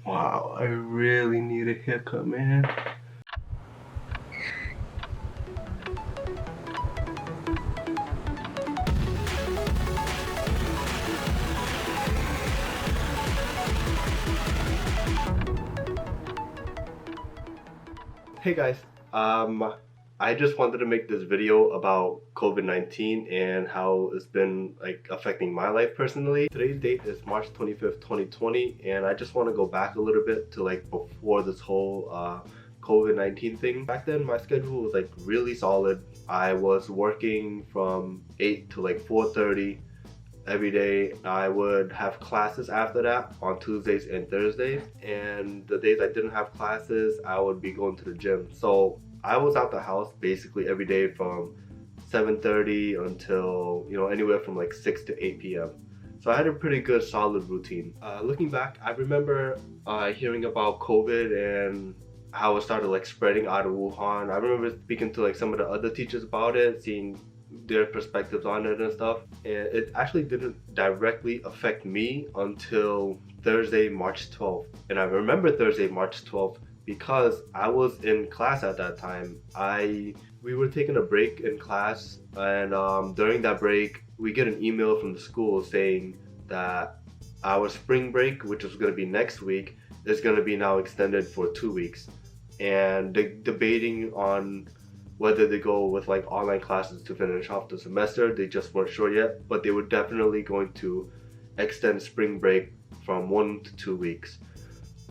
Wow, I really need a haircut, man. Hey guys, I just wanted to make this video about COVID-19 and how it's been like affecting my life personally. Today's date is March 25th, 2020, and I just want to go back a little bit to like before this whole COVID-19 thing. Back then my schedule was like really solid. I was working from 8 to like 4:30 every day. I would have classes after that on Tuesdays and Thursdays, and the days I didn't have classes I would be going to the gym. So I was out the house basically every day from 7:30 until anywhere from like 6 to 8 p.m. So I had a pretty good solid routine. Looking back, I remember hearing about COVID and how it started like spreading out of Wuhan. I remember speaking to like some of the other teachers about it, seeing their perspectives on it and stuff, and it actually didn't directly affect me until Thursday, March 12th. And I remember Thursday, March 12th because I was in class at that time. We were taking a break in class, and during that break we get an email from the school saying that our spring break, which was going to be next week, is going to be now extended for 2 weeks. And they're debating on whether they go with like online classes to finish off the semester. They just weren't sure yet, but they were definitely going to extend spring break from 1 to 2 weeks.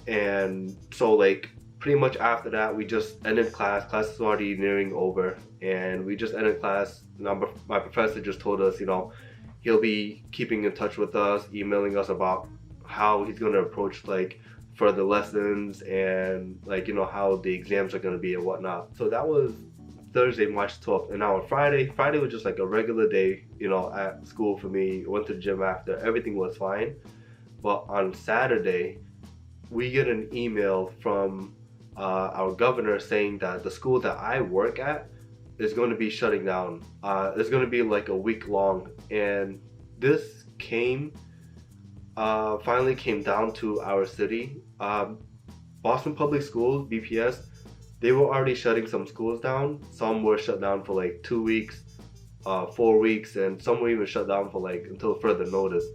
And so like pretty much after that we just ended class. Class is already nearing over, and we just ended class. Now my professor just told us, he'll be keeping in touch with us, emailing us about how he's going to approach like further lessons and like how the exams are going to be and whatnot. So that was Thursday, March 12th. And now on Friday was just like a regular day, at school for me. I went to the gym after, everything was fine. But on Saturday, we get an email from our governor saying that the school that I work at is going to be shutting down. It's going to be like a week long. And this finally came down to our city. Boston Public Schools, BPS, they were already shutting some schools down. Some were shut down for like 2 weeks, 4 weeks, and some were even shut down for like until further notice.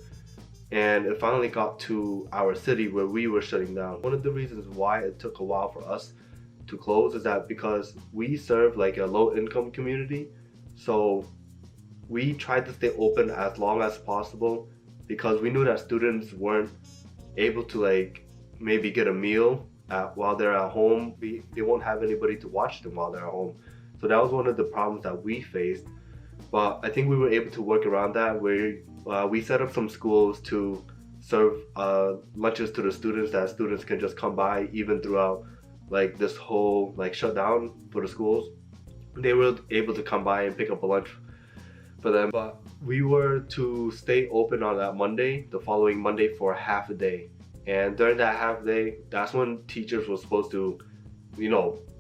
And it finally got to our city where we were shutting down. One of the reasons why it took a while for us to close is that because we serve like a low income community, so we tried to stay open as long as possible because we knew that students weren't able to like maybe get a meal while they're at home. They won't have anybody to watch them while they're at home. So that was one of the problems that we faced. But I think we were able to work around that, where we set up some schools to serve lunches to the students, that students can just come by even throughout like this whole like shutdown for the schools. They were able to come by and pick up a lunch for them. But we were to stay open on that Monday, the following Monday, for half a day. And during that half day, that's when teachers were supposed to,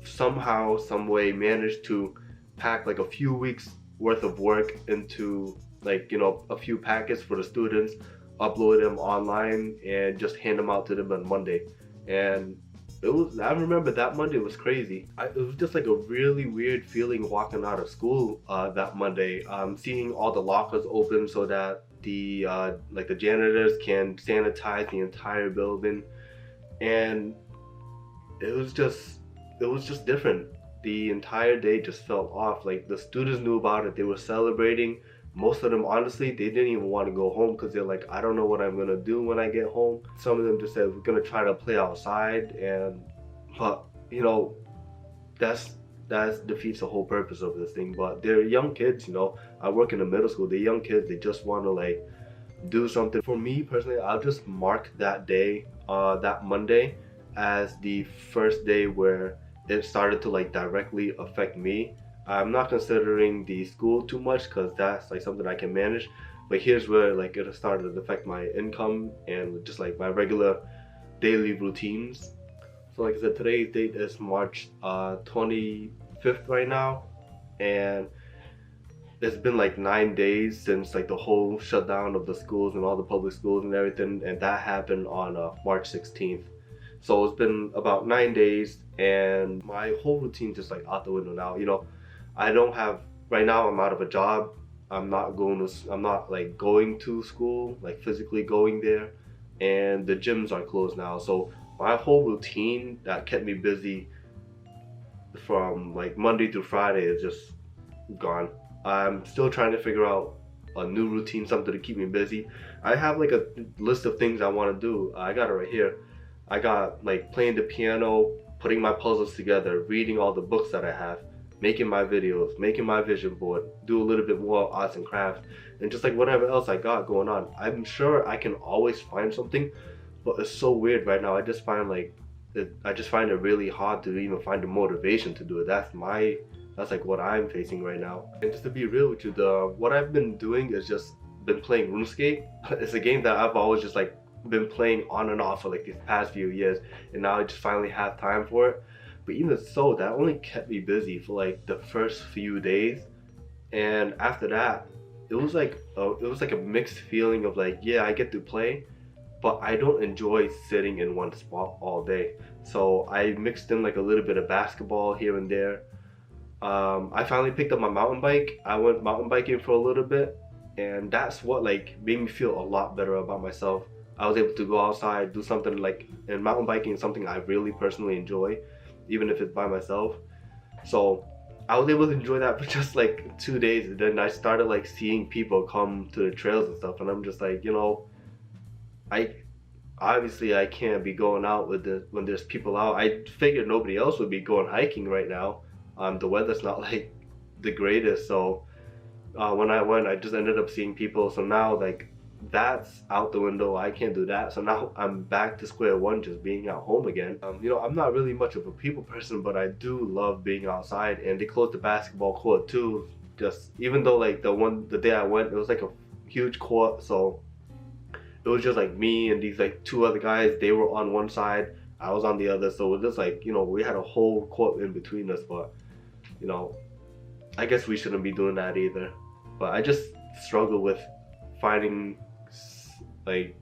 somehow, some way manage to pack like a few weeks worth of work into like, a few packets for the students, upload them online, and just hand them out to them on Monday. And I remember that Monday was crazy. It was just like a really weird feeling walking out of school that Monday, seeing all the lockers open so that the janitors can sanitize the entire building. And it was just different. The entire day just felt off. Like the students knew about it, they were celebrating. Most of them, honestly, they didn't even want to go home because they're like, I don't know what I'm gonna do when I get home. Some of them just said, we're gonna try to play outside, but that defeats the whole purpose of this thing. But they're young kids, I work in a middle school. They're young kids. They just want to like do something. For me personally, I'll just mark that day, that Monday, as the first day where it started to like directly affect me. I'm not considering the school too much because that's like something I can manage. But here's where like it started to affect my income and just like my regular daily routines. So like I said, today's date is March 25th right now, and it's been like 9 days since like the whole shutdown of the schools and all the public schools and everything, and that happened on March 16th. So it's been about 9 days, and my whole routine just like out the window now. I don't have right now. I'm out of a job. I'm not like going to school, like physically going there, and the gyms are closed now. So my whole routine that kept me busy from like Monday through Friday is just gone. I'm still trying to figure out a new routine, something to keep me busy. I have like a list of things I want to do. I got it right here. I got like playing the piano, putting my puzzles together, reading all the books that I have, making my videos, making my vision board, do a little bit more arts and crafts, and just like whatever else I got going on. I'm sure I can always find something, but it's so weird right now. I just find it really hard to even find the motivation to do it. That's like what I'm facing right now. And just to be real with you, what I've been doing is just been playing RuneScape. It's a game that I've always just like been playing on and off for like these past few years, and now I just finally have time for it. But even so, that only kept me busy for like the first few days, and after that, it was like a mixed feeling of like, yeah, I get to play, but I don't enjoy sitting in one spot all day. So I mixed in like a little bit of basketball here and there. I finally picked up my mountain bike. I went mountain biking for a little bit, and that's what like made me feel a lot better about myself. I was able to go outside, do something like, and mountain biking is something I really personally enjoy, even if it's by myself. So I was able to enjoy that for just like 2 days, and then I started like seeing people come to the trails and stuff, and I'm just like, I obviously I can't be going out when there's people out. I figured nobody else would be going hiking right now. The weather's not like the greatest, so when I went, I just ended up seeing people. So now like that's out the window. I can't do that. So now I'm back to square one, just being at home again. I'm not really much of a people person, but I do love being outside. And they closed the basketball court too. Just even though like the day I went, it was like a huge court, so it was just like me and these like two other guys. They were on one side, I was on the other. So it was just like, we had a whole court in between us. But I guess we shouldn't be doing that either. But I just struggle with finding like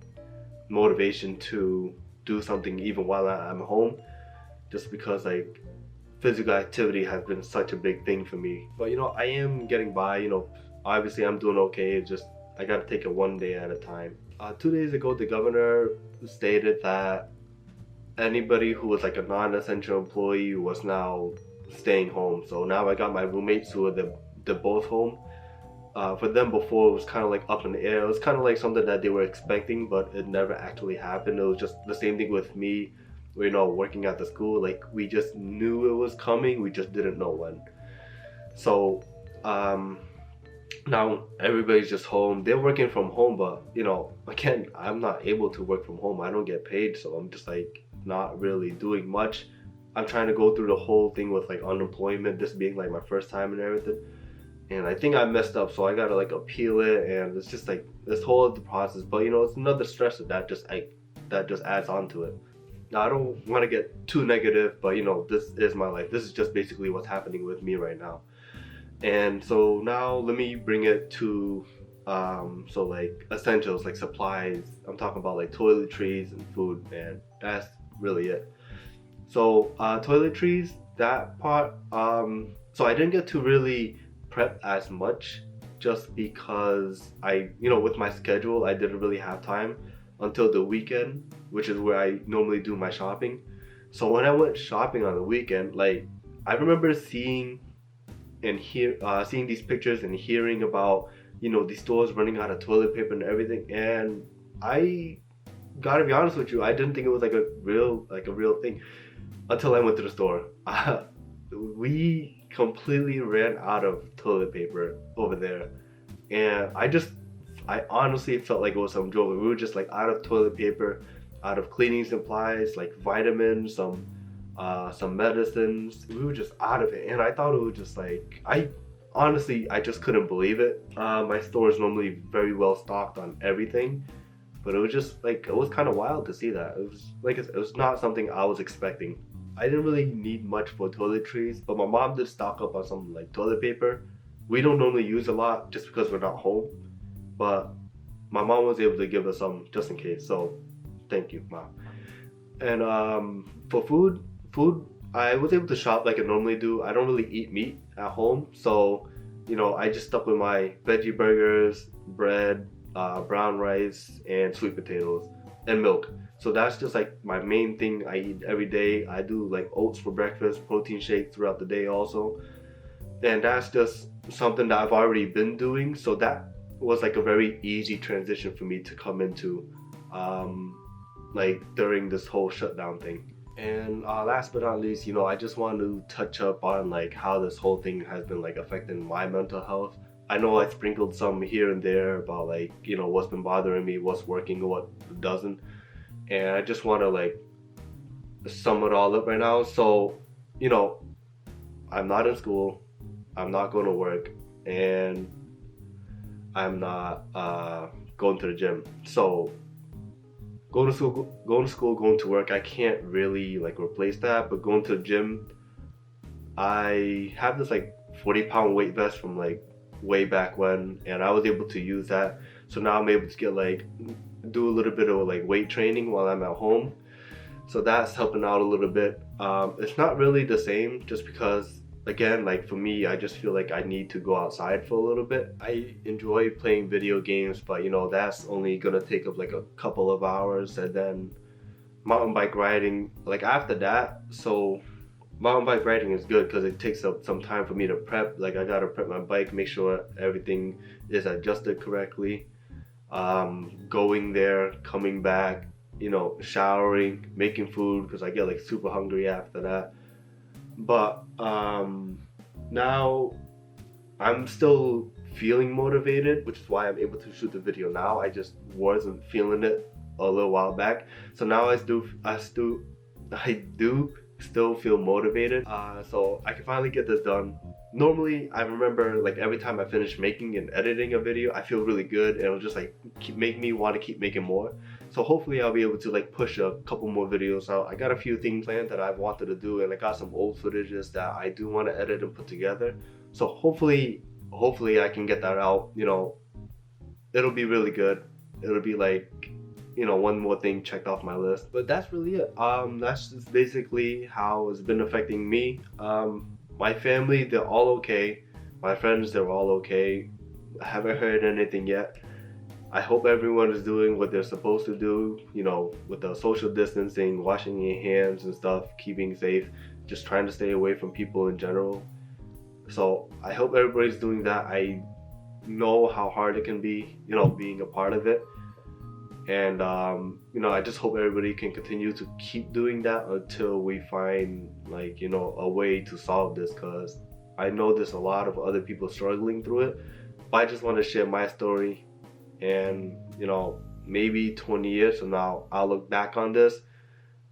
motivation to do something even while I'm home, just because like physical activity has been such a big thing for me. But I am getting by. Obviously I'm doing okay. It's just I gotta take it one day at a time. 2 days ago, the governor stated that anybody who was like a non-essential employee was now staying home. So now I got my roommates who are they're both home. For them before, it was kind of like up in the air. It was kind of like something that they were expecting, but it never actually happened. It was just the same thing with me, working at the school. Like we just knew it was coming, we just didn't know when. So now everybody's just home. They're working from home, but again, I'm not able to work from home. I don't get paid, so I'm just like not really doing much. I'm trying to go through the whole thing with like unemployment, this being like my first time and everything. And I think I messed up, so I gotta like appeal it, and it's just like this whole other process. But it's another stressor that just adds on to it. Now I don't want to get too negative, but this is my life. This is just basically what's happening with me right now. And so now let me bring it to so like essentials, like supplies. I'm talking about like toiletries and food, and that's really it. So toiletries, that part, so I didn't get to really prep as much, just because with my schedule, I didn't really have time until the weekend, which is where I normally do my shopping. So when I went shopping on the weekend, like I remember seeing these pictures and hearing about these stores running out of toilet paper and everything, and I gotta be honest with you, I didn't think it was like a real thing until I went to the store. We completely ran out of toilet paper over there, and I honestly felt like it was some joke. We were just like out of toilet paper, out of cleaning supplies, like vitamins, some medicines. We were just out of it, and I thought it was just like, I just couldn't believe it. My store is normally very well stocked on everything, but it was just like, it was kind of wild to see that. It was like, it was not something I was expecting. I didn't really need much for toiletries, but my mom did stock up on some like toilet paper, We don't normally use a lot just because we're not home, but my mom was able to give us some just in case. So thank you, Mom. And for food, I was able to shop like I normally do. I don't really eat meat at home, so I just stuck with my veggie burgers, bread, brown rice, and sweet potatoes, and milk. So that's just like my main thing I eat every day. I do like oats for breakfast, protein shakes throughout the day also, and that's just something that I've already been doing. So that was like a very easy transition for me to come into, like during this whole shutdown thing. And last but not least, I just want to touch up on like how this whole thing has been like affecting my mental health. I know I sprinkled some here and there about like, what's been bothering me, what's working, what doesn't. And I just want to like sum it all up right now. So, I'm not in school, I'm not going to work, and I'm not going to the gym. So going to school, going to work, I can't really like replace that. But going to the gym, I have this like 40-pound weight vest from like way back when, and I was able to use that. So now I'm able to get like do a little bit of like weight training while I'm at home. So that's helping out a little bit. It's not really the same, just because again, like for me, I just feel like I need to go outside for a little bit. I enjoy playing video games, but that's only gonna take up like a couple of hours, and then mountain bike riding like after that. So mountain bike riding is good because it takes up some time for me to prep. Like I gotta prep my bike, make sure everything is adjusted correctly. Going there, coming back, showering, making food because I get like super hungry after that. But now I'm still feeling motivated, which is why I'm able to shoot the video now. I just wasn't feeling it a little while back. So now I do still feel motivated. So I can finally get this done. Normally, I remember like every time I finish making and editing a video, I feel really good, and it'll just like make me want to keep making more. So hopefully I'll be able to like push a couple more videos out. I got a few things planned that I've wanted to do, and I got some old footages that I do want to edit and put together. So hopefully I can get that out. It'll be really good. It'll be like one more thing checked off my list. But that's really it. That's just basically how it's been affecting me. My family, they're all okay. My friends, they're all okay. I haven't heard anything yet. I hope everyone is doing what they're supposed to do, with the social distancing, washing your hands and stuff, keeping safe, just trying to stay away from people in general. So I hope everybody's doing that. I know how hard it can be, being a part of it. And, I just hope everybody can continue to keep doing that until we find like, a way to solve this, because I know there's a lot of other people struggling through it. But I just want to share my story, and, maybe 20 years from now, I'll look back on this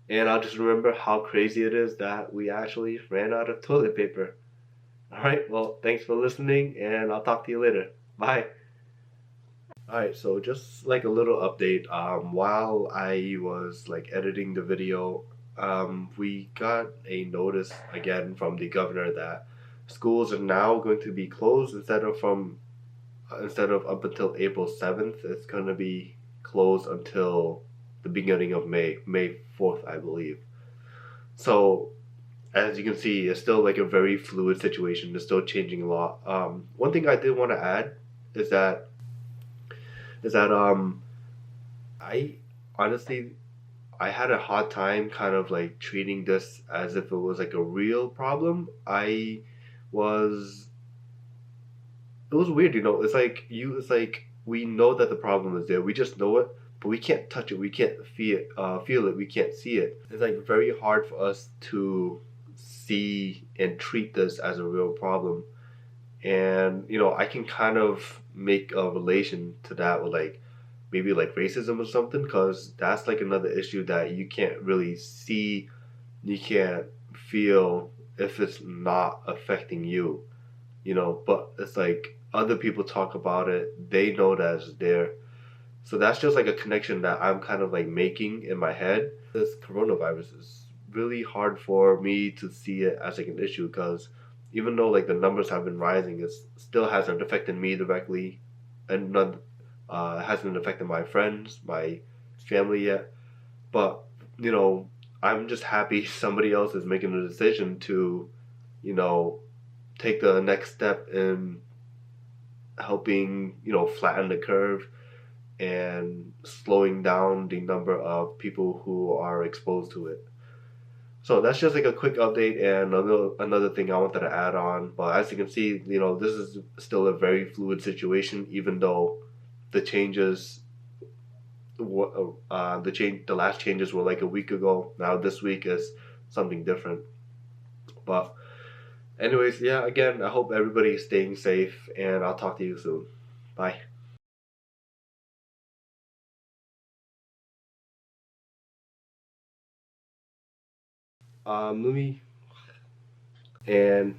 and I'll just remember how crazy it is that we actually ran out of toilet paper. Alright, well, thanks for listening, and I'll talk to you later. Bye. Alright, so just like a little update, while I was like editing the video, we got a notice again from the governor that schools are now going to be closed instead of up until April 7th. It's going to be closed until the beginning of May 4th, I believe. So as you can see, it's still like a very fluid situation. It's still changing a lot. One thing I did want to add is that I honestly had a hard time kind of like treating this as if it was like a real problem. It was weird, it's like we know that the problem is there, we just know it, but we can't touch it, we can't feel it, we can't see it. It's like very hard for us to see and treat this as a real problem. And I can kind of make a relation to that with like maybe like racism or something, because that's like another issue that you can't really see, you can't feel if it's not affecting you, but it's like other people talk about it, they know that it's there. So that's just like a connection that I'm kind of like making in my head. This coronavirus is really hard for me to see it as like an issue, because even though like the numbers have been rising, it still hasn't affected me directly, and none hasn't affected my friends, my family yet. But you know, I'm just happy somebody else is making a decision to, you know, take the next step in helping, flatten the curve and slowing down the number of people who are exposed to it. So that's just like a quick update and another thing I wanted to add on. But as you can see, this is still a very fluid situation, even though the changes, the last changes were like a week ago. Now this week is something different. But anyways, yeah, again, I hope everybody is staying safe, and I'll talk to you soon. Bye. Let me and